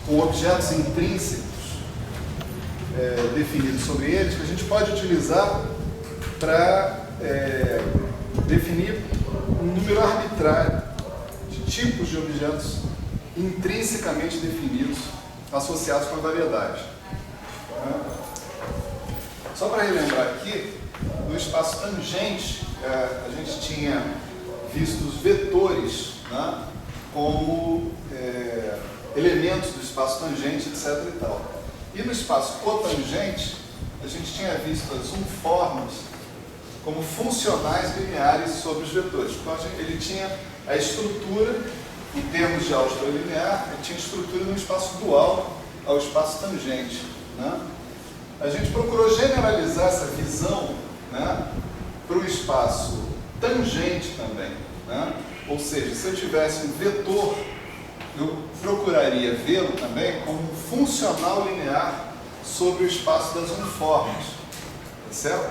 com objetos intrínsecos definidos sobre eles, que a gente pode utilizar para definir um número arbitrário de tipos de objetos intrinsecamente definidos, associados com a variedade. Só para relembrar aqui, no espaço tangente, a gente tinha visto os vetores, né, como elementos do espaço tangente, etc. e tal. E no espaço cotangente, a gente tinha visto as unformas como funcionais lineares sobre os vetores. Então, ele tinha a estrutura, em termos de álgebra linear, ele tinha estrutura no espaço dual ao espaço tangente, né? A gente procurou generalizar essa visão, né, para o espaço tangente também, né? Ou seja, se eu tivesse um vetor, eu procuraria vê-lo também como um funcional linear sobre o espaço das uniformes, tá certo?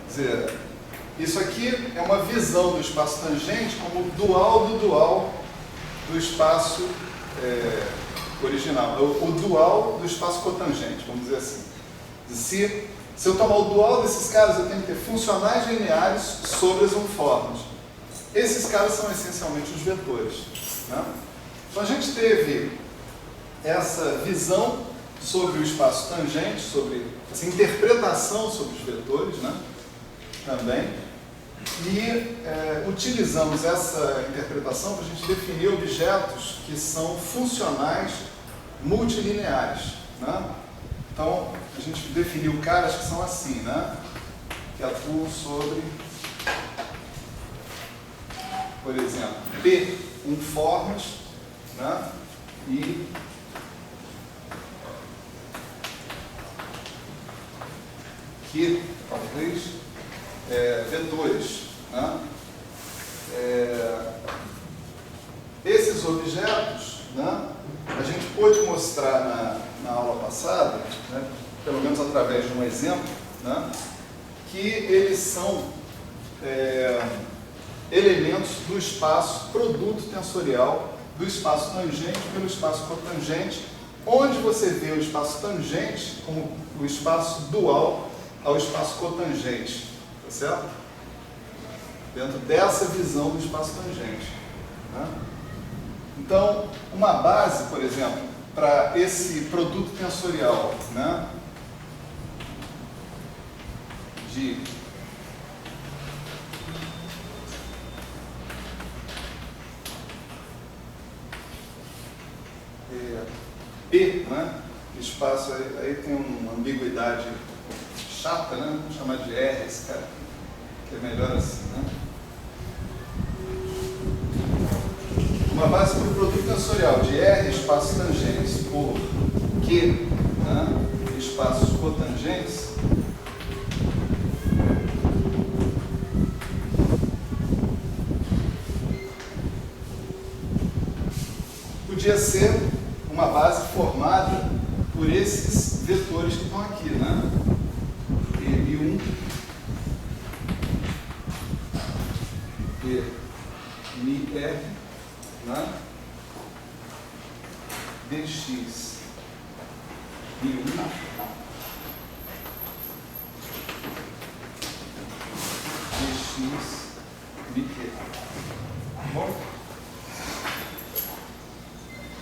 Quer dizer, isso aqui é uma visão do espaço tangente como dual do espaço original, o dual do espaço cotangente, vamos dizer assim. Se eu tomar o dual desses caras, eu tenho que ter funcionais lineares sobre as uniformes. Esses caras são essencialmente os vetores, né? Então a gente teve essa visão sobre o espaço tangente, sobre essa interpretação sobre os vetores, né, também, e utilizamos essa interpretação para a gente definir objetos que são funcionais multilineares, né? Então a gente definiu caras que são assim, né, que atuam sobre, por exemplo, P unformes, né, e Q, talvez, vetores, né? Esses objetos, né, a gente pôde mostrar na aula passada, né, pelo menos através de um exemplo, né, que eles são elementos do espaço produto tensorial do espaço tangente pelo espaço cotangente, onde você vê o espaço tangente como o espaço dual ao espaço cotangente, tá certo? Dentro dessa visão do espaço tangente, né? Então, uma base, por exemplo, para esse produto tensorial, né, de P, né, espaço, aí tem uma ambiguidade chata, né? Vamos chamar de R esse cara, que é melhor assim, né? Uma base para o produto tensorial de R espaços tangentes por Q, né, espaços cotangentes, podia ser uma base formada por esses vetores que estão aqui, né? M1, MR, né? DX, M1, DX, MQ. Bom?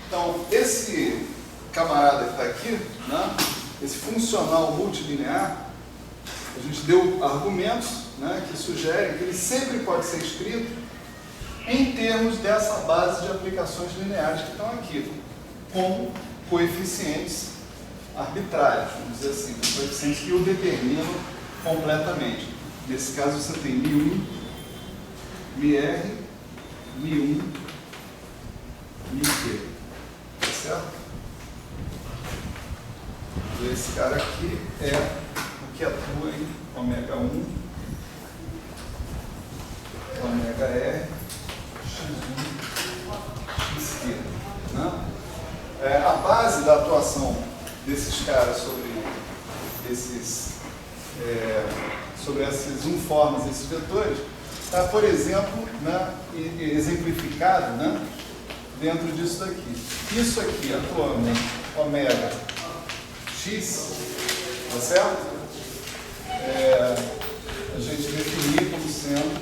Então, esse camarada que está aqui, né, esse funcional multilinear, a gente deu argumentos, né, que sugerem que ele sempre pode ser escrito em termos dessa base de aplicações lineares que estão aqui, como coeficientes arbitrários, vamos dizer assim, coeficientes que o determinam completamente. Nesse caso você tem μ1, μr, μ1, μq. Tá certo? Esse cara aqui é o que atua em ω1, ω-r, x1, xq. Né? A base da atuação desses caras sobre essas unformas, esses vetores, está, por exemplo, né, exemplificado, né, dentro disso daqui. Isso aqui, atualmente, ômega x, tá certo? A gente definir como sendo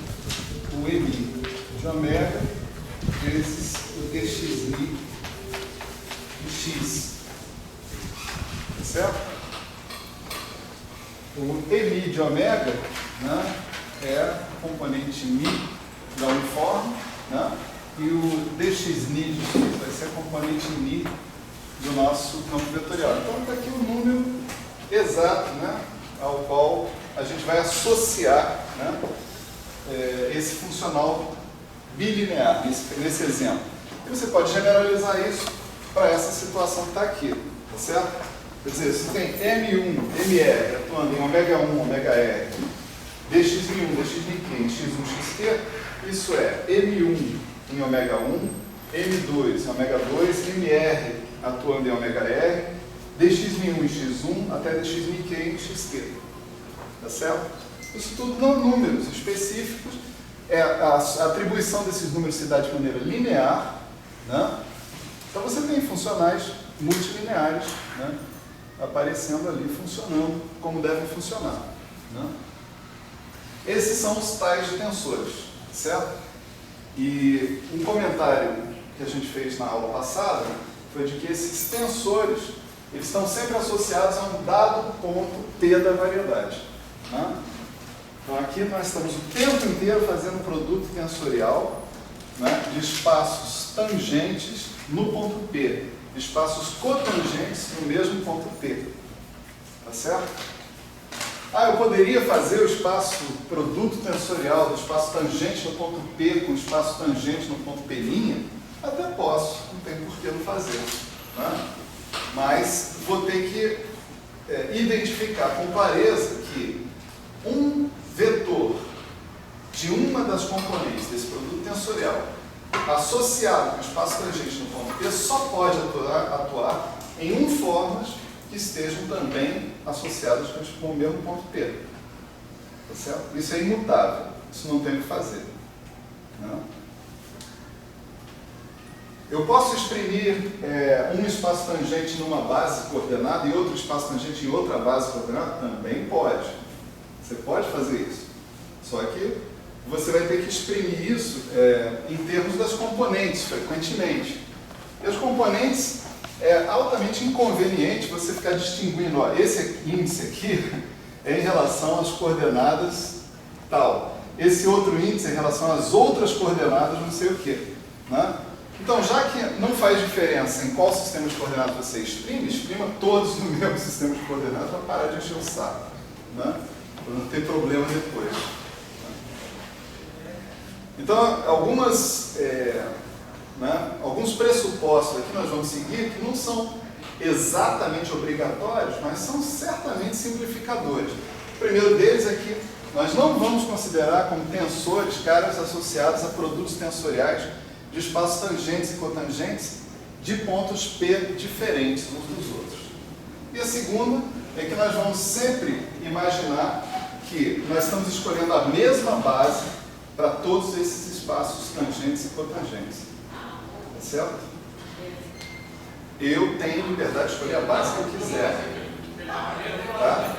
o EMI de ômega vezes o dxi de x, tá certo? O EMI de ômega, né, é o componente μ da uniforme, né, e o dxni de x vai ser a componente μ do nosso campo vetorial. Então está aqui o número exato, né, ao qual a gente vai associar, né, esse funcional bilinear, nesse exemplo. E você pode generalizar isso para essa situação que está aqui, tá certo? Quer dizer, se tem M1, MR atuando em ômega 1, ômega R, dxi1, dxik em x1, xk, isso é M1 em ômega 1, M2 em ômega 2, MR atuando em ômega R, dxi1 em x1 até dxik em xk. Tá certo? Isso tudo não números específicos. A atribuição desses números se dá de maneira linear, né? Então você tem funcionais multilineares, né, aparecendo ali, funcionando como devem funcionar, né? Esses são os tais de tensores, certo? E um comentário que a gente fez na aula passada foi de que esses tensores eles estão sempre associados a um dado ponto P da variedade, né? Então aqui nós estamos o tempo inteiro fazendo um produto tensorial, né, de espaços tangentes no ponto P, de espaços cotangentes no mesmo ponto P. Tá certo? Eu poderia fazer o espaço produto tensorial do espaço tangente no ponto P com o espaço tangente no ponto P'? Até posso, não tem por que não fazer, né? Mas vou ter que identificar com clareza que um vetor de uma das componentes desse produto tensorial associado com o espaço tangente no ponto P só pode atuar em formas que estejam também associadas com o mesmo ponto P. Tá certo? Isso é imutável, isso não tem o que fazer. Não? Eu posso exprimir um espaço tangente numa base coordenada e outro espaço tangente em outra base coordenada? Também pode. Você pode fazer isso. Só que você vai ter que exprimir isso em termos das componentes, frequentemente. E os componentes é altamente inconveniente você ficar distinguindo, ó, esse índice aqui é em relação às coordenadas tal. Esse outro índice é em relação às outras coordenadas não sei o quê, né? Então, já que não faz diferença em qual sistema de coordenadas você exprima todos no mesmo sistema de coordenadas para parar de encher o saco, né? Para não ter problema depois. Então, alguns pressupostos aqui nós vamos seguir que não são exatamente obrigatórios, mas são certamente simplificadores. O primeiro deles é que nós não vamos considerar como tensores caras associados a produtos tensoriais de espaços tangentes e cotangentes de pontos P diferentes uns dos outros. E a segunda é que nós vamos sempre imaginar que nós estamos escolhendo a mesma base para todos esses espaços tangentes e cotangentes. Tá certo? Eu tenho liberdade de escolher a base que eu quiser. Tá?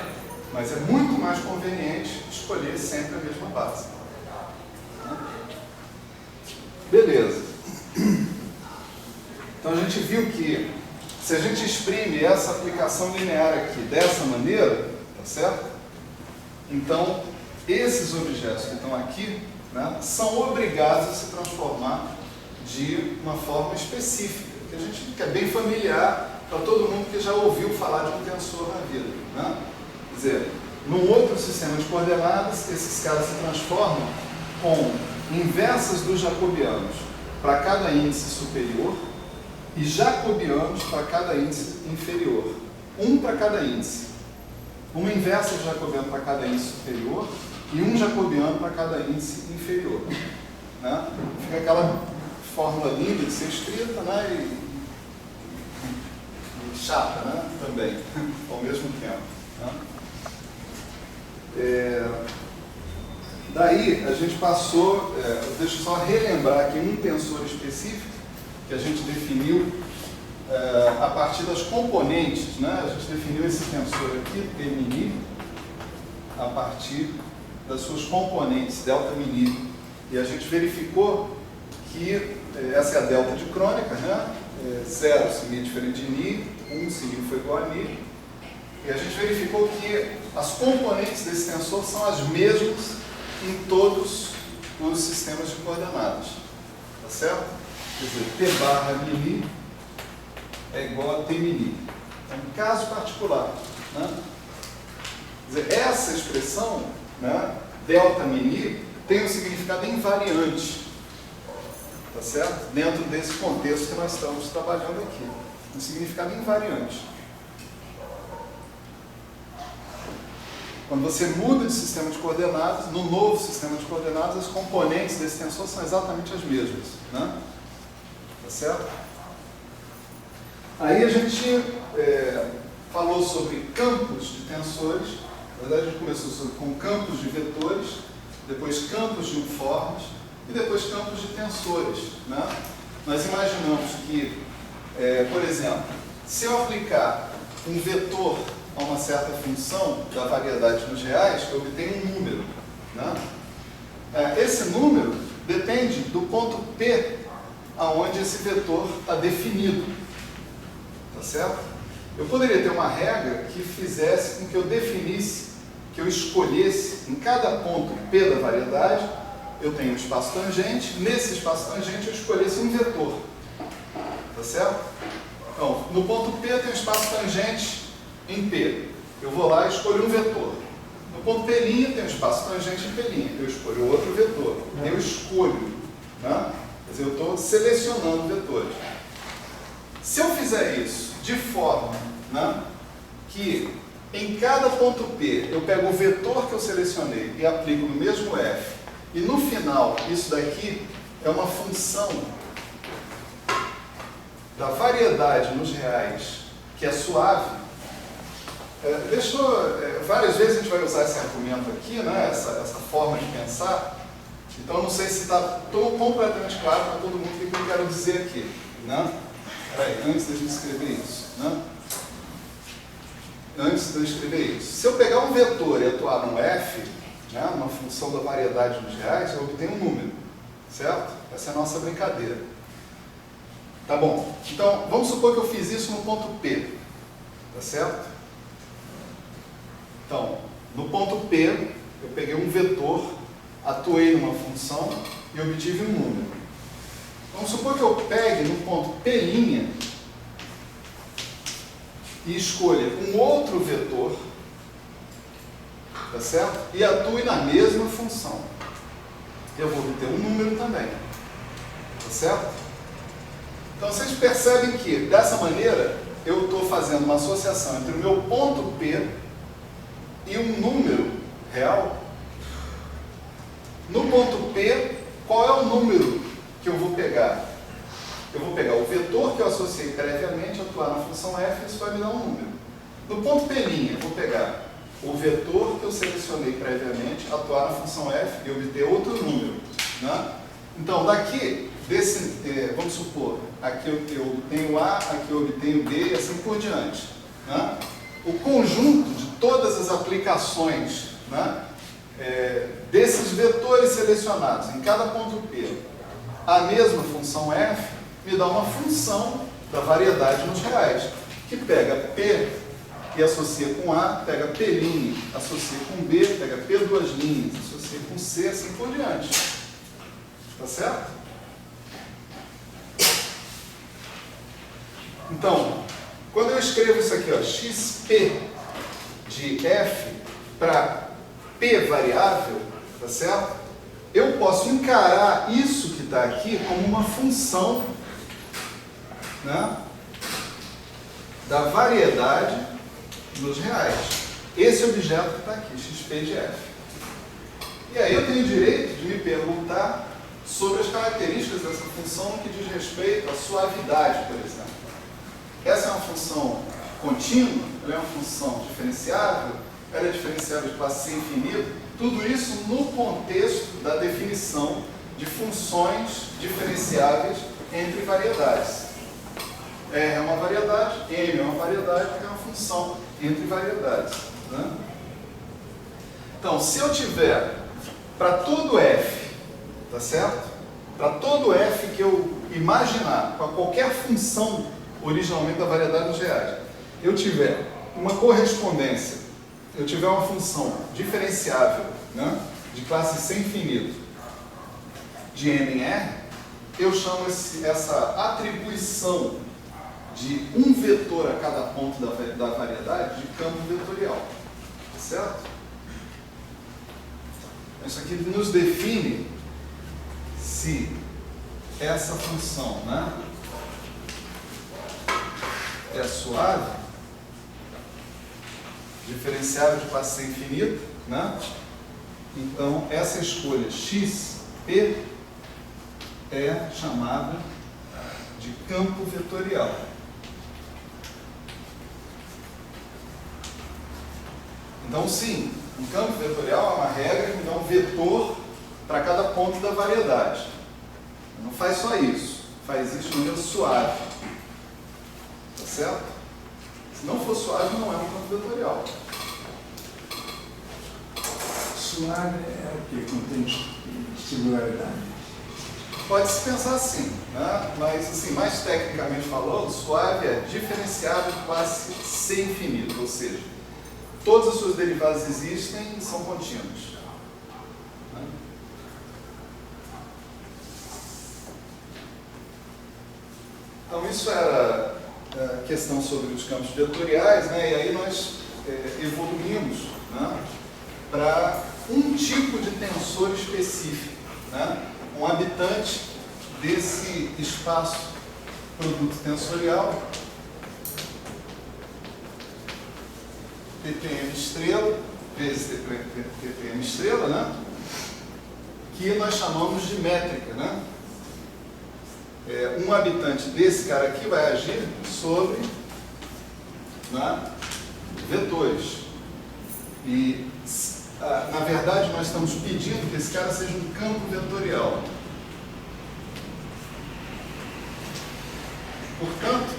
Mas é muito mais conveniente escolher sempre a mesma base. Beleza. Então a gente viu que se a gente exprime essa aplicação linear aqui dessa maneira, tá certo? Então esses objetos que estão aqui, né, são obrigados a se transformar de uma forma específica, que é bem familiar para todo mundo que já ouviu falar de um tensor na vida, né? Quer dizer, num outro sistema de coordenadas, esses caras se transformam com inversas dos jacobianos para cada índice superior e jacobianos para cada índice inferior. Um para cada índice. Uma inversa de jacobiano para cada índice superior e um jacobiano para cada índice inferior. Né? Fica aquela fórmula linda de ser escrita, né? E chata, né? Também, ao mesmo tempo. Né? Daí a gente passou, deixa eu só relembrar aqui um tensor específico, que a gente definiu a partir das componentes, né? A gente definiu esse tensor aqui, P mini, a partir das suas componentes, delta mini. E a gente verificou que essa é a delta de crônica, né? 0 se μ diferente de ni, 1 se μ for igual a ni. E a gente verificou que as componentes desse tensor são as mesmas em todos os sistemas de coordenadas. Tá certo? Quer dizer, T barra mini é igual a T mini. É um caso particular. Né? Quer dizer, essa expressão, né, delta mini, tem um significado invariante. Tá certo? Dentro desse contexto que nós estamos trabalhando aqui. Um significado invariante. Quando você muda de sistema de coordenadas, no novo sistema de coordenadas, as componentes desse tensor são exatamente as mesmas. Né? Tá certo? Aí a gente falou sobre campos de tensores. Na verdade, a gente começou com campos de vetores, depois campos de uniformes e depois campos de tensores. Né? Nós imaginamos que, por exemplo, se eu aplicar um vetor a uma certa função da variedade nos reais, eu obtenho um número. Né? Esse número depende do ponto P aonde esse vetor está definido. Tá certo? Eu poderia ter uma regra que fizesse com que eu definisse, que eu escolhesse, em cada ponto P da variedade, eu tenho um espaço tangente, nesse espaço tangente eu escolhesse um vetor. Tá certo? Então, no ponto P eu tenho um espaço tangente em P. Eu vou lá e escolho um vetor. No ponto P' tem um espaço tangente em P'. Eu escolho outro vetor. Eu escolho. Né? Quer dizer, eu estou selecionando vetores. Se eu fizer isso de forma, né, que em cada ponto P eu pego o vetor que eu selecionei e aplico no mesmo F, e no final isso daqui é uma função da variedade nos reais que é suave, várias vezes a gente vai usar esse argumento aqui, né, essa forma de pensar, então não sei se está completamente claro para todo mundo o que eu quero dizer aqui. Né? Peraí, antes da gente escrever isso. Né? Antes de eu escrever isso. Se eu pegar um vetor e atuar num F, né, uma função da variedade nos reais, eu obtenho um número. Certo? Essa é a nossa brincadeira. Tá bom. Então, vamos supor que eu fiz isso no ponto P. Tá certo? Então, no ponto P, eu peguei um vetor, atuei numa função e obtive um número. Vamos supor que eu pegue no ponto P' e escolha um outro vetor, tá certo? E atue na mesma função. Eu vou obter um número também, tá certo? Então vocês percebem que, dessa maneira, eu estou fazendo uma associação entre o meu ponto P e um número real. No ponto P, qual é o número que eu vou pegar? Eu vou pegar o vetor que eu associei previamente, atuar na função f, isso vai me dar um número. No ponto P', eu vou pegar o vetor que eu selecionei previamente, atuar na função f e obter outro número. Né? Então, daqui, vamos supor, aqui eu obtenho A, aqui eu obtenho B e assim por diante. Né? O conjunto de todas as aplicações, né, desses vetores selecionados em cada ponto P, a mesma função f, me dá uma função da variedade nos reais, que pega P e associa com A, pega P', associa com B, pega P duas linhas, associa com C, assim por diante. Tá certo? Então, quando eu escrevo isso aqui, ó, xp de f para p variável, tá certo? Eu posso encarar isso que está aqui como uma função, né, da variedade nos reais. Esse objeto que está aqui, xp de f. E aí eu tenho o direito de me perguntar sobre as características dessa função no que diz respeito à suavidade, por exemplo. Essa é uma função contínua, ela é uma função diferenciável, ela é diferenciável de classe C infinito, tudo isso no contexto da definição de funções diferenciáveis entre variedades. R é uma variedade, M é uma variedade, é uma função entre variedades. Né? Então, se eu tiver para todo f, tá certo? Para todo f que eu imaginar, para qualquer função originalmente da variedade dos reais, eu tiver uma correspondência, eu tiver uma função diferenciável, né, de classe sem infinito, de m em r, eu chamo essa atribuição de um vetor a cada ponto da variedade de campo vetorial. Certo? Isso aqui nos define se essa função, né, é suave, diferenciável de classe sem infinito, né? Então, essa escolha x, p, é chamada de campo vetorial. Então, sim, um campo vetorial é uma regra que dá um vetor para cada ponto da variedade. Não faz só isso, faz isso de maneira suave. Tá certo? Se não for suave, não é um campo vetorial. Suave é o que contém singularidade. Pode-se pensar assim, né? Mas assim, mais tecnicamente falando, suave é diferenciável de classe C infinito, ou seja, todas as suas derivadas existem e são contínuas. Né? Então isso era a questão sobre os campos vetoriais, né? E aí nós evoluímos, né, para um tipo de tensor específico, né? Um habitante desse espaço produto tensorial, TPM estrela, vezes TPM estrela, né? Que nós chamamos de métrica, né? Um habitante desse cara aqui vai agir sobre, né, vetores. E na verdade, nós estamos pedindo que esse cara seja um campo vetorial. Portanto,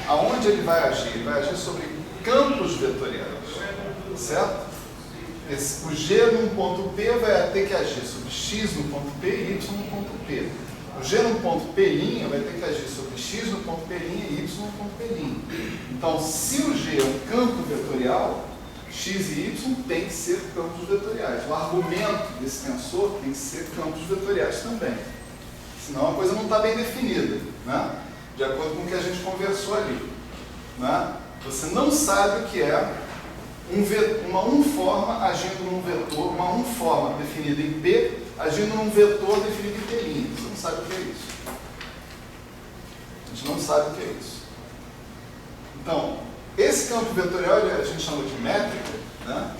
aonde ele vai agir? Ele vai agir sobre campos vetoriais. Certo? O G num ponto P vai ter que agir sobre X no ponto P e Y no ponto P. O G no ponto P' vai ter que agir sobre X no ponto P' e Y no ponto P'. Então, se o G é um campo vetorial, X e Y tem que ser campos vetoriais. O argumento desse tensor tem que ser campos vetoriais também. Senão a coisa não está bem definida, né? De acordo com o que a gente conversou ali. Né? Você não sabe o que é uma unforma agindo num vetor, uma unforma definida em P, agindo num vetor definido em P'. Você não sabe o que é isso. A gente não sabe o que é isso. Então, esse campo vetorial a gente chama de métrica, né?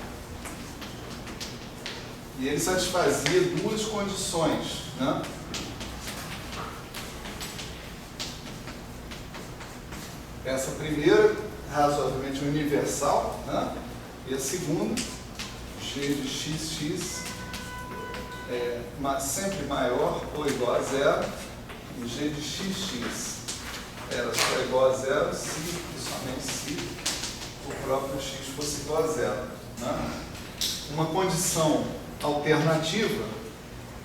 E ele satisfazia duas condições, né? Essa primeira, razoavelmente universal, né? E a segunda, g de xx é sempre maior ou igual a zero, e g de xx era só igual a zero se e somente se o próprio x fosse igual a zero. Né? Uma condição alternativa,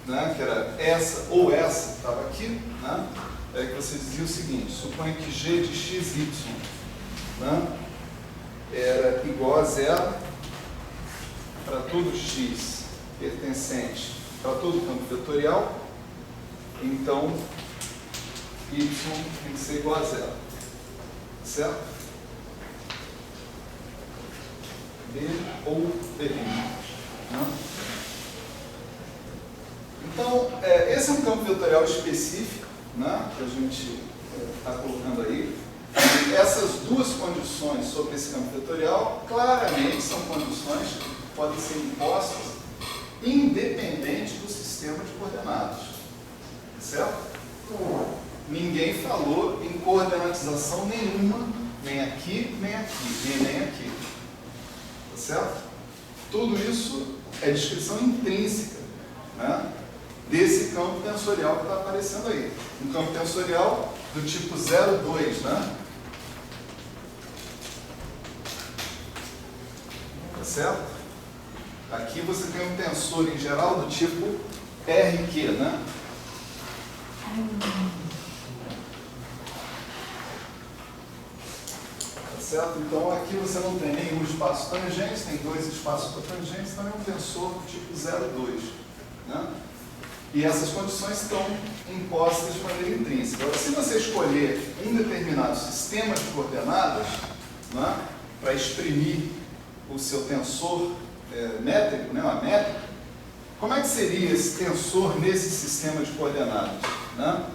né, que era essa ou essa, que estava aqui, né, é que você dizia o seguinte: suponha que g de xy, né, era igual a zero para todo x pertencente para todo campo vetorial, então y tem que ser igual a zero, certo? B ou B'. Né? Então, esse é um campo vetorial específico, né, que a gente está colocando aí. E essas duas condições sobre esse campo vetorial, claramente são condições que podem ser impostas independente do sistema de coordenadas. Certo? Ninguém falou em coordenatização nenhuma, nem aqui, nem aqui, nem aqui. Tá certo? Tudo isso é descrição intrínseca, né, desse campo tensorial que está aparecendo aí. Um campo tensorial do tipo 0,2, né? Tá certo? Aqui você tem um tensor em geral do tipo RQ, né? Tá certo? Então aqui você não tem nenhum espaço tangente, tem dois espaços cotangentes, então é um tensor do tipo 0,2, né? E essas condições estão impostas de maneira intrínseca. Agora, se você escolher um determinado sistema de coordenadas, né, para exprimir o seu tensor métrico, né, uma métrica, como é que seria esse tensor nesse sistema de coordenadas? Né?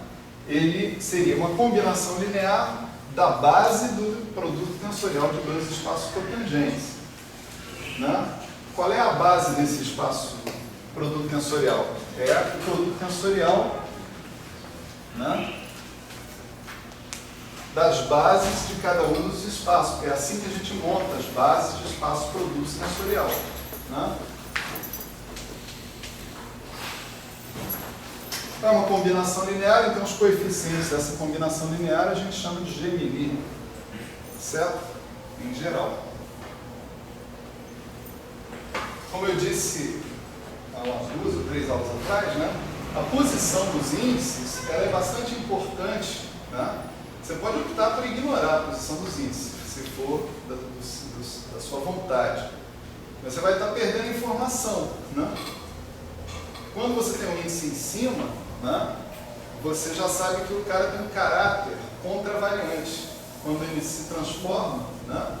Ele seria uma combinação linear da base do produto tensorial de dois espaços cotangentes. Né? Qual é a base desse espaço produto tensorial? É o produto tensorial, né, das bases de cada um dos espaços, porque é assim que a gente monta as bases de espaço produto tensorial. Né? É uma combinação linear, então os coeficientes dessa combinação linear a gente chama de G', certo? Em geral. Como eu disse há umas 2 ou 3 aulas atrás, né, a posição dos índices ela é bastante importante. Né? Você pode optar por ignorar a posição dos índices, se for da sua vontade. Mas você vai estar perdendo informação. Né? Quando você tem um índice em cima, né, você já sabe que o cara tem um caráter contravariante. Quando ele se transforma, né,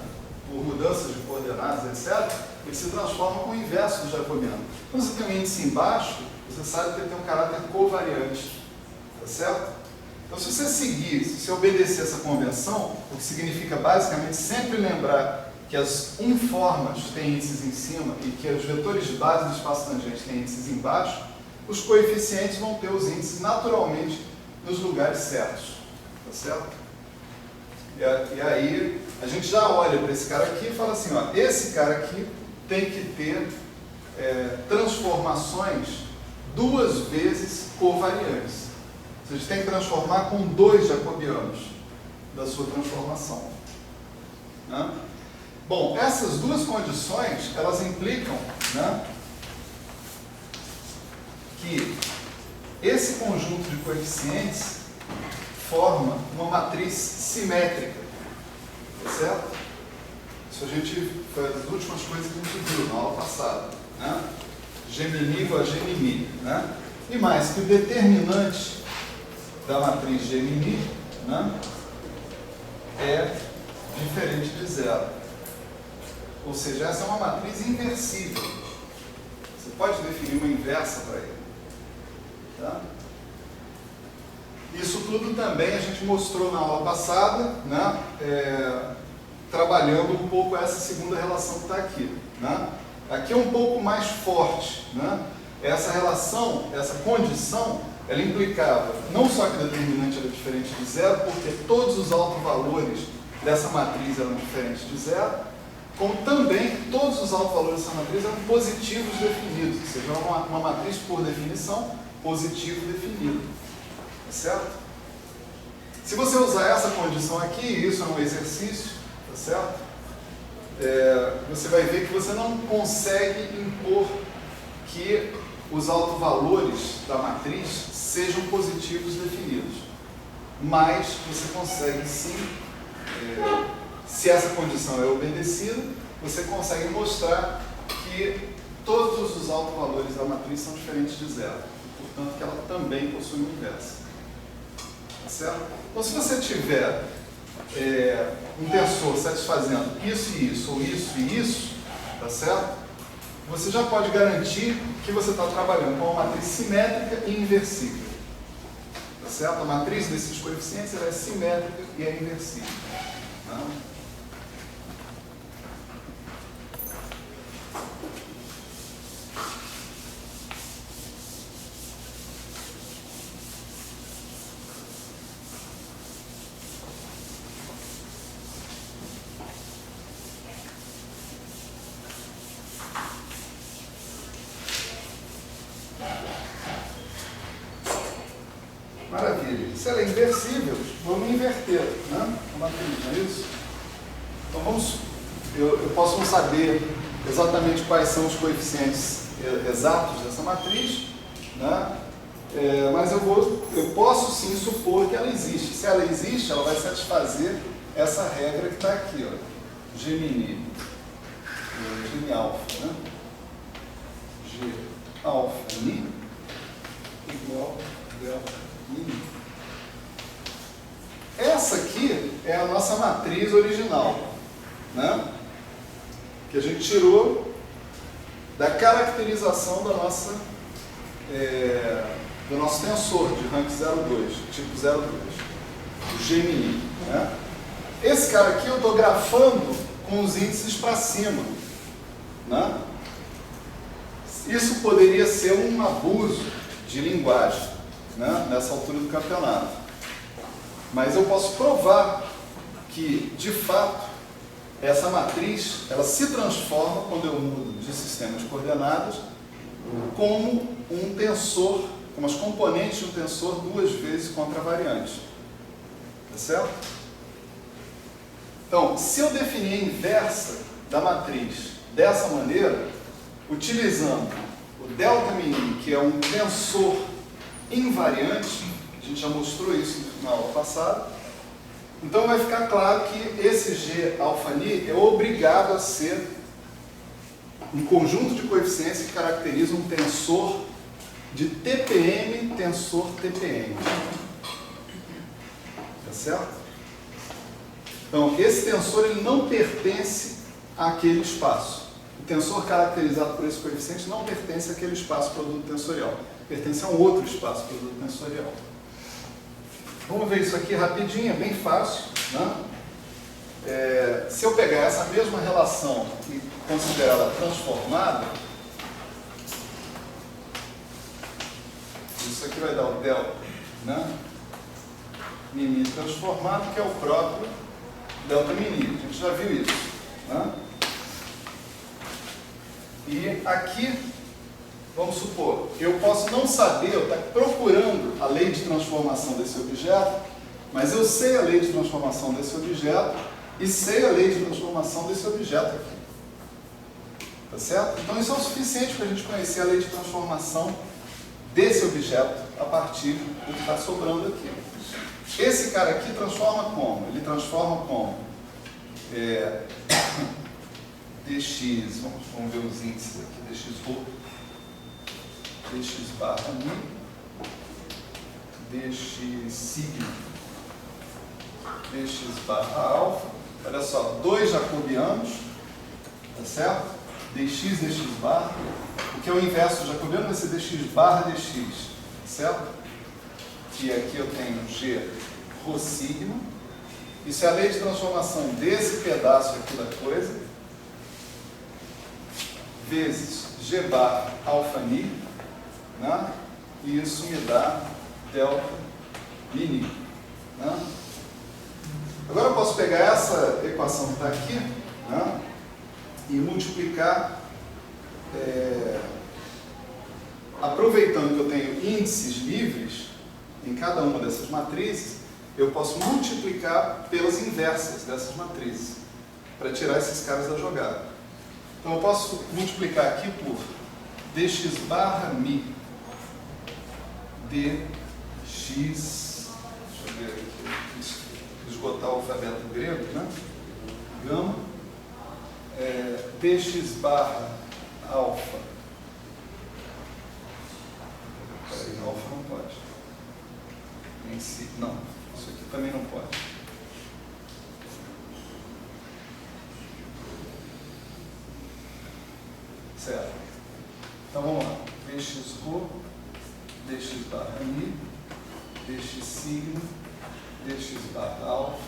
por mudanças de coordenadas, etc., ele se transforma com o inverso do jacobiano. Quando você tem um índice embaixo, você sabe que ele tem um caráter covariante. Tá certo? Então, se você seguir, se você obedecer essa convenção, o que significa basicamente sempre lembrar que as uniformas têm índices em cima e que os vetores de base do espaço tangente têm índices embaixo, os coeficientes vão ter os índices naturalmente nos lugares certos. Tá certo? E aí, a gente já olha para esse cara aqui e fala assim, ó, esse cara aqui tem que ter transformações 2 vezes covariantes. Você tem que transformar com 2 jacobianos da sua transformação. Né? Bom, essas 2 condições, elas implicam, né, que esse conjunto de coeficientes forma uma matriz simétrica. Tá certo? Isso a gente foi as últimas coisas que a gente viu na aula passada. Né? G' igual a G'. Né? E mais, que o determinante da matriz G', né, é diferente de 0. Ou seja, essa é uma matriz inversível. Você pode definir uma inversa para ele. Tá? Isso tudo também a gente mostrou na aula passada, né, trabalhando um pouco essa segunda relação que está aqui. Né? Aqui é um pouco mais forte. Né? Essa relação, essa condição, ela implicava não só que o determinante era diferente de 0, porque todos os autovalores dessa matriz eram diferentes de 0, como também todos os autovalores dessa matriz eram positivos definidos, ou seja, uma matriz por definição positivo definido. Certo? Se você usar essa condição aqui, isso é um exercício, tá certo? Você vai ver que você não consegue impor que os autovalores da matriz sejam positivos definidos. Mas você consegue sim, se essa condição é obedecida, você consegue mostrar que todos os autovalores da matriz são diferentes de 0. Portanto, que ela também possui um inverso. Tá certo? Então, se você tiver um tensor satisfazendo isso e isso, ou isso e isso, tá certo? Você já pode garantir que você está trabalhando com uma matriz simétrica e inversível. Tá certo? A matriz desses coeficientes ela é simétrica e é inversível. Tá? Se ela é inversível, vamos inverter, né? A matriz, não é isso? Então eu posso não saber exatamente quais são os coeficientes exatos dessa matriz, né? Mas eu posso sim supor que ela existe. Se ela existe, ela vai satisfazer essa regra que está aqui, ó. G alfa, né? G alfa ni igual delta ni. Essa aqui é a nossa matriz original, né? Que a gente tirou da caracterização da nossa, do nosso tensor de rank 02, tipo 02, o G', né? Esse cara aqui eu estou grafando com os índices para cima, né? Isso poderia ser um abuso de linguagem, né? Nessa altura do campeonato. Mas eu posso provar que, de fato, essa matriz ela se transforma, quando eu mudo de sistema de coordenadas, como um tensor, como as componentes de um tensor duas vezes contravariante. Tá certo? Então, se eu definir a inversa da matriz dessa maneira, utilizando o delta-min, que é um tensor invariante, a gente já mostrou isso na aula passada, então vai ficar claro que esse G alfa-ni é obrigado a ser um conjunto de coeficientes que caracteriza um tensor de TPM, tensor TPM. Tá certo? Então, esse tensor ele não pertence àquele espaço. O tensor caracterizado por esse coeficiente não pertence àquele espaço produto tensorial. Pertence a um outro espaço produto tensorial. Vamos ver isso aqui rapidinho, é bem fácil, né? Se eu pegar essa mesma relação e considerá-la transformada, isso aqui vai dar o delta, né? Mini transformado, que é o próprio delta mini. A gente já viu isso, né? E aqui, vamos supor, eu posso não saber, eu estou procurando a lei de transformação desse objeto, mas eu sei a lei de transformação desse objeto e sei a lei de transformação desse objeto aqui. Tá certo? Então isso é o suficiente para a gente conhecer a lei de transformação desse objeto a partir do que está sobrando aqui. Esse cara aqui transforma como? Ele transforma como? dx, vamos ver os índices aqui, dx rho, dx barra mi, dx sigma, dx barra alfa, olha só, dois jacobianos, tá certo? dx, dx barra, o que é o inverso do jacobiano vai ser dx barra dx, certo? E aqui eu tenho g rho sigma, isso é a lei de transformação desse pedaço aqui da coisa, vezes g bar alfa ni, né? E isso me dá delta mini, né? Agora eu posso pegar essa equação que está aqui, né? E multiplicar, aproveitando que eu tenho índices livres em cada uma dessas matrizes, eu posso multiplicar pelas inversas dessas matrizes, para tirar esses caras da jogada. Então eu posso multiplicar aqui por dx barra mi, dx, deixa eu ver aqui, esgotar o alfabeto grego, né? Gama, dx barra alfa, peraí, alfa não pode, em si, não, isso aqui também não pode. Certo? Então vamos lá. Dx rho, dx barra mi, dx sigma, dx barra alfa,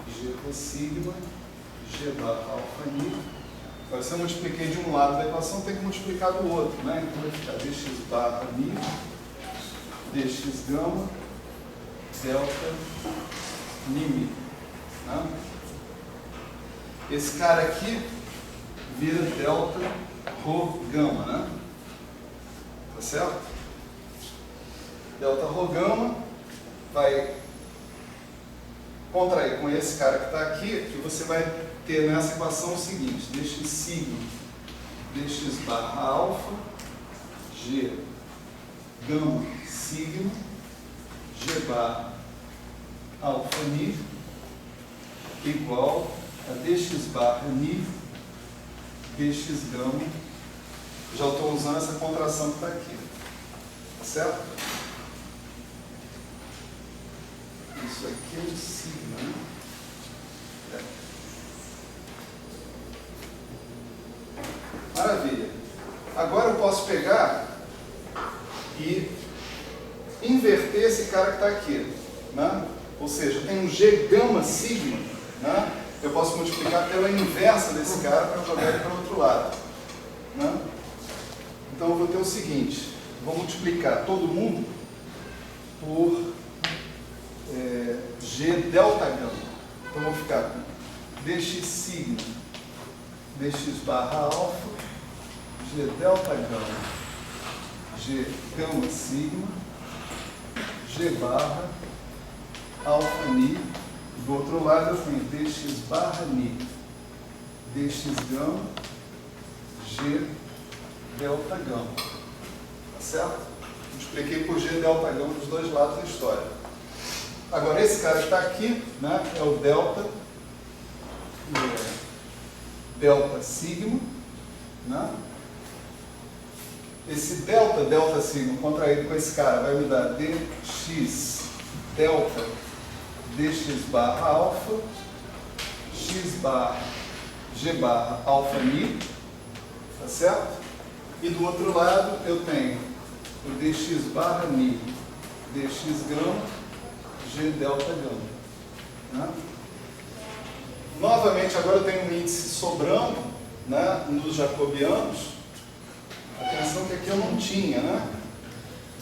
g rho sigma, g barra alfa ni. Agora, se eu multipliquei de um lado da equação, tem que multiplicar do outro, né? Então vai ficar dx barra mi, dx gama, delta ni, né? Esse cara aqui vira delta rho gama, né? Tá certo? Delta rho gama vai contrair com esse cara que está aqui, e você vai ter nessa equação o seguinte: dx sigma dx barra alfa, g gama sigma, g barra alfa ni, igual a dx barra ni, dx gama. Já estou usando essa contração que está aqui, tá certo? Isso aqui é o sigma, né? Maravilha. Agora eu posso pegar e inverter esse cara que está aqui, né? Ou seja, tem um G gama sigma, né? Eu posso multiplicar pela inversa desse cara para jogar ele para o outro lado, né? Então eu vou ter o seguinte: vou multiplicar todo mundo por G delta gama. Então eu vou ficar com dx sigma dx barra alfa, G delta gama, G gama sigma, G barra alfa ni. Do outro lado eu tenho dx barra ni, dx gama, G delta gama. Tá certo? Multipliquei por G delta gama dos dois lados da história. Agora esse cara que está aqui, né, é o delta, delta sigma, né? Esse delta sigma contraído com esse cara vai me dar dx delta dx barra alfa, x barra g barra alfa ni, tá certo? E do outro lado eu tenho o dx barra ni, dx gama, g delta gama, né? Novamente, agora eu tenho um índice sobrando, né, nos jacobianos. Atenção que aqui eu não tinha, né?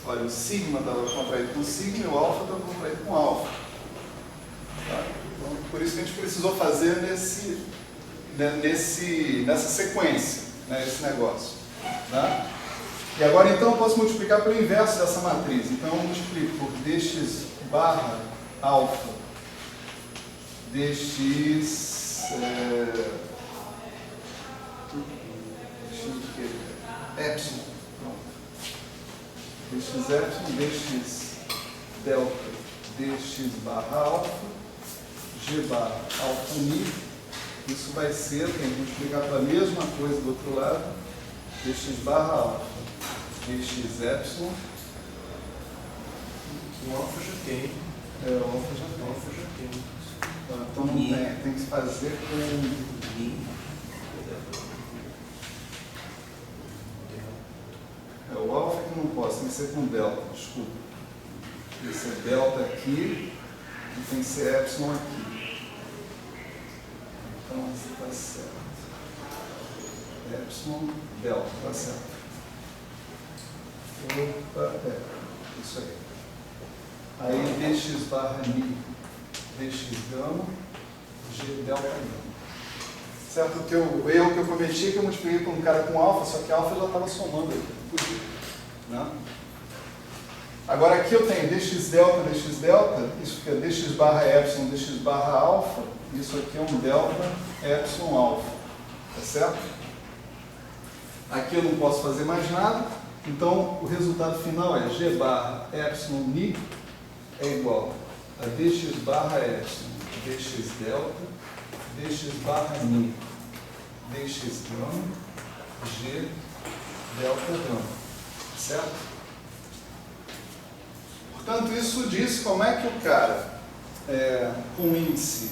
Olha, o sigma estava contraído com sigma e o alfa estava contraído com alfa. Tá? Então, por isso que a gente precisou fazer nessa sequência, né, esse negócio. Tá? E agora então eu posso multiplicar pelo inverso dessa matriz. Então eu multiplico por dx barra alfa, dx epsilon, dx epsilon, dx delta, dx barra alfa, g barra alfa ni. Isso vai ser, tem que multiplicar pela mesma coisa do outro lado, dx barra alfa, dx epsilon. O alfa já tem. O alfa já tem. Então não tem que fazer com... o alfa que não posso, tem que ser com delta, desculpa. Tem que ser delta aqui e tem que ser epsilon aqui. Então está certo. Epsilon, delta, está certo. Opa, isso aí. Aí dx barra ni, dx gama, g delta gama. Certo? O erro que eu cometi é que eu multipliquei por um cara com alfa, só que alfa já estava somando aqui, não podia, né? Agora aqui eu tenho dx delta, isso fica dx barra epsilon, dx barra alfa, isso aqui é um delta epsilon alfa, tá certo? Aqui eu não posso fazer mais nada, então o resultado final é g barra epsilon ni é igual a dx barra epsilon, dx delta, dx barra ni, dx gama, g delta gama, certo? Portanto, isso diz como é que o cara com um índice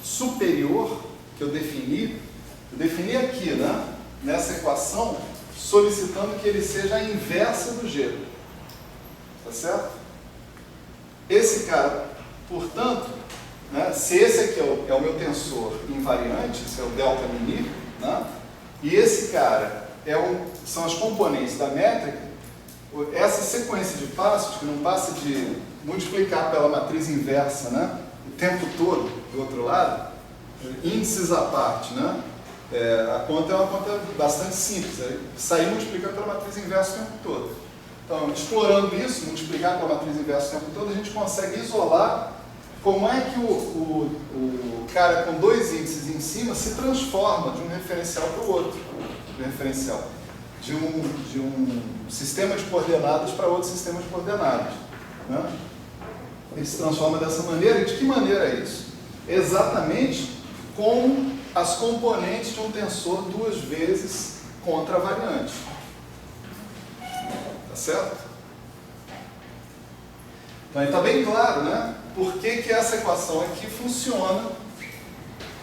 superior, que eu defini aqui, né, nessa equação, solicitando que ele seja a inversa do G, tá certo? Esse cara, portanto, né, se esse aqui é o meu tensor invariante, esse é o delta mini, né, e esse cara são as componentes da métrica, essa sequência de passos, que não passa de multiplicar pela matriz inversa, né, o tempo todo do outro lado, índices à parte, né, a conta é uma conta bastante simples, sair multiplicando pela matriz inversa o tempo todo. Então, explorando isso, multiplicar com a matriz inversa o tempo todo, a gente consegue isolar como é que o cara com dois índices em cima se transforma de um referencial para o outro. De um sistema de coordenadas para outro sistema de coordenadas. Né? Ele se transforma dessa maneira. E de que maneira é isso? Exatamente como as componentes de um tensor duas vezes contra a variante. Tá certo? Então, está bem claro, né? Por que essa equação aqui funciona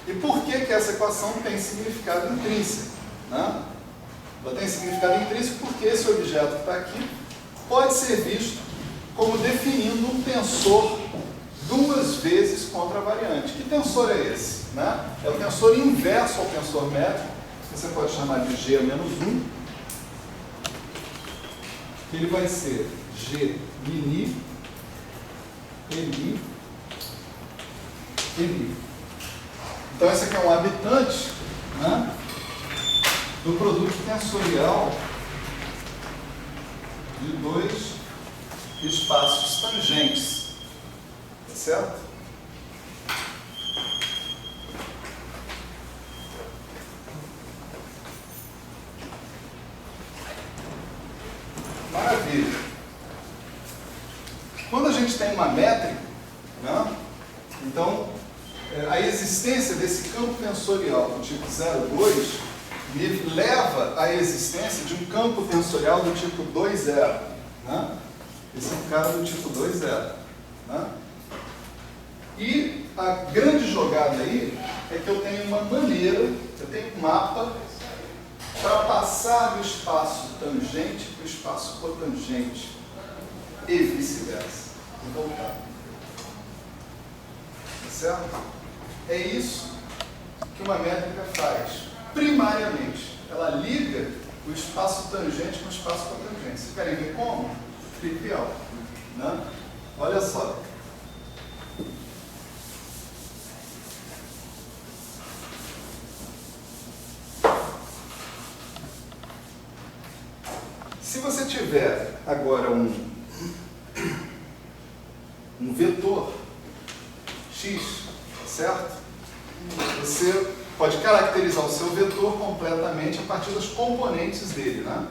e por que essa equação tem significado intrínseco. Né? Ela tem significado intrínseco porque esse objeto que está aqui pode ser visto como definindo um tensor duas vezes contra a variante. Que tensor é esse? Né? É o tensor inverso ao tensor métrico, que você pode chamar de G menos 1, que ele vai ser G mini Eli. Então, esse aqui é um habitante, né, do produto tensorial de dois espaços tangentes. Tá certo? Maravilha. Quando a gente tem uma métrica, né, então, a existência desse campo tensorial do tipo 0,2 me leva à existência de um campo tensorial do tipo 2,0. Né? Esse é um cara do tipo 2,0. Né? E a grande jogada aí é que eu tenho uma maneira, eu tenho um mapa para passar do espaço tangente para o espaço cotangente e vice-versa. E voltar. Tá certo? É isso que uma métrica faz. Primariamente, ela liga o espaço tangente com o espaço cotangente. Vocês querem ver como? Trivial. Né? Olha só. Se você tiver agora um vetor x, certo? Você pode caracterizar o seu vetor completamente a partir das componentes dele, né?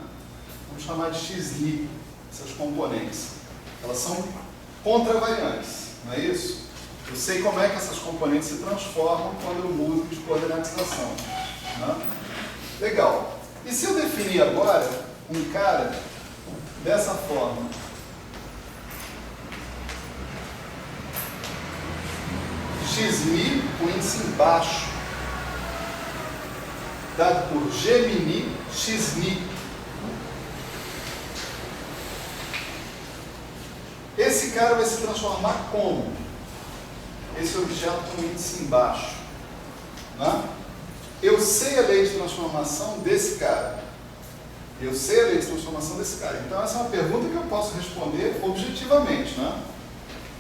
Vamos chamar de xi, essas componentes. Elas são contravariantes, não é isso? Eu sei como é que essas componentes se transformam quando eu mudo de coordenatização. Né? Legal. E se eu definir agora um cara dessa forma? Xmi, o índice embaixo, dado por G mini, Xni. Esse cara vai se transformar como? Esse objeto com índice embaixo. Né? Eu sei a lei de transformação desse cara. Então, essa é uma pergunta que eu posso responder objetivamente. Né?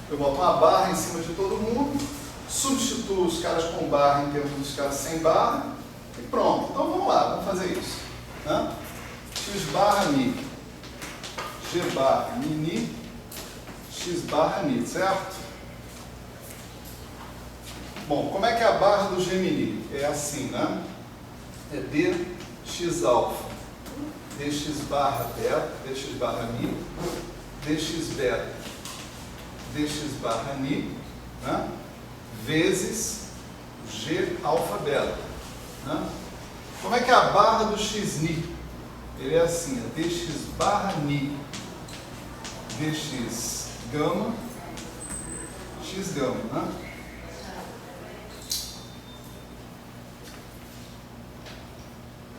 Eu boto uma barra em cima de todo mundo, substituo os caras com barra em termos dos caras sem barra e pronto. Então vamos lá, vamos fazer isso. Né? X barra ni, G barra mini, X barra ni, certo? Bom, como é que é a barra do G mini? É assim, né? É dx alfa, dx barra beta, dx barra ni, dx beta, dx barra ni, né? Vezes G alfa beta. Né? Como é que é a barra do xni? Ele é assim, é dx barra ni, dx gama, x gama. Né?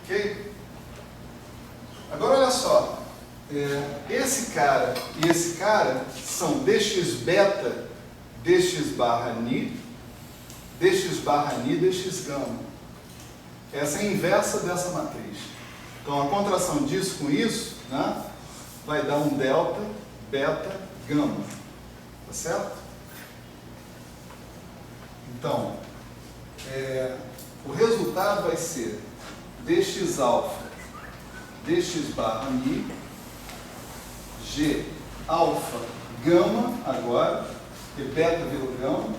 Ok? Agora olha só, esse cara e esse cara são dx beta, dx barra ni, dx barra ni, dx gama. Essa é a inversa dessa matriz. Então a contração disso com isso, né, vai dar um delta, beta, gama. Tá certo? Então, o resultado vai ser dx alfa, dx barra ni, G alfa gama agora, e beta virou gama,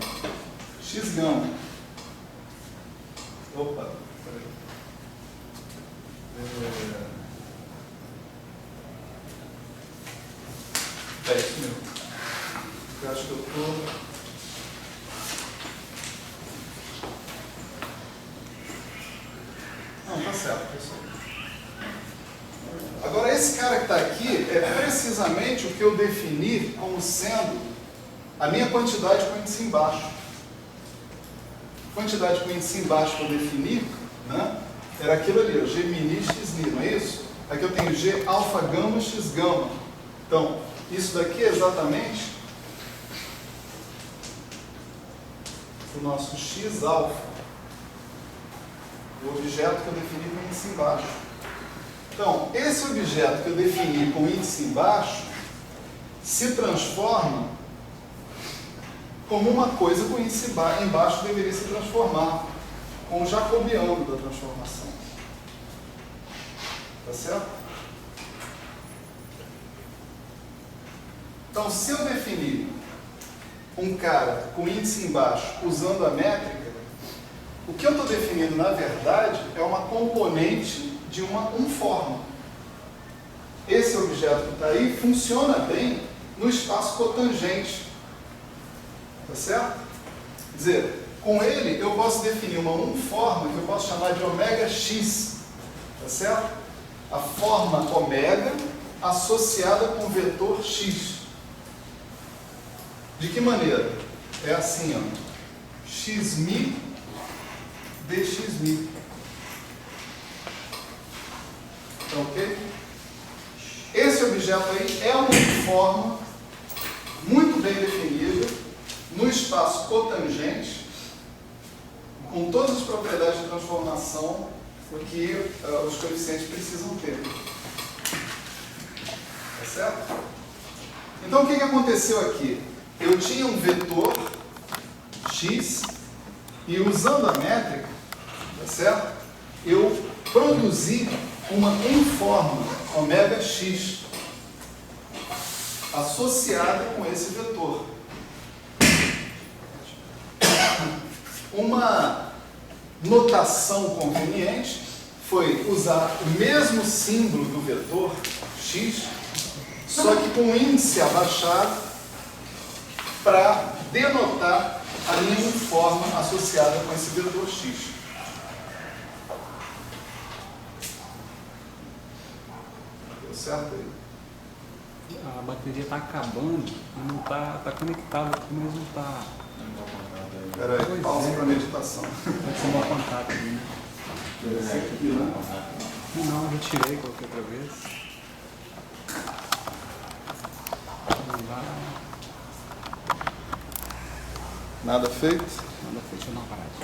x gama. Opa, peraí. 10 mil. Eu acho que eu estou... Não, tá certo, pessoal. Agora, esse cara que está aqui é precisamente o que eu defini como sendo a minha quantidade com índice embaixo. A quantidade com índice embaixo que eu defini, né, era aquilo ali, ó, G mini x ni, não é isso? Aqui eu tenho G alfa gama x gama. Então, isso daqui é exatamente o nosso x alfa, o objeto que eu defini com índice embaixo. Então, esse objeto que eu defini com índice embaixo se transforma como uma coisa com índice embaixo deveria se transformar, com o jacobiano da transformação. Tá certo? Então, se eu definir um cara com índice embaixo usando a métrica, o que eu estou definindo, na verdade, é uma componente de uma forma. Esse objeto que está aí funciona bem no espaço cotangente. Tá certo? Quer dizer, com ele eu posso definir uma forma que eu posso chamar de ômega x. Tá certo? A forma ômega associada com o vetor x. De que maneira? É assim, ó. Xmi dxmi. Tá ok? Esse objeto aí é uma forma muito bem definida no espaço cotangente, com todas as propriedades de transformação que os coeficientes precisam ter. Tá certo? Então, o que aconteceu aqui? Eu tinha um vetor x e, usando a métrica, tá certo? Eu produzi uma forma ômega x associada com esse vetor. Uma notação conveniente foi usar o mesmo símbolo do vetor x, só que com o índice abaixado, para denotar a minha forma associada com esse vetor x. Deu certo aí? A bateria está acabando e não está conectada aqui, mas não está. Espera aí, pausa para meditação. Pode ser mau contato ali, né? Esse aqui, né? Não, retirei, coloquei outra vez. Não vai. Nada feito? Nada feito na parada.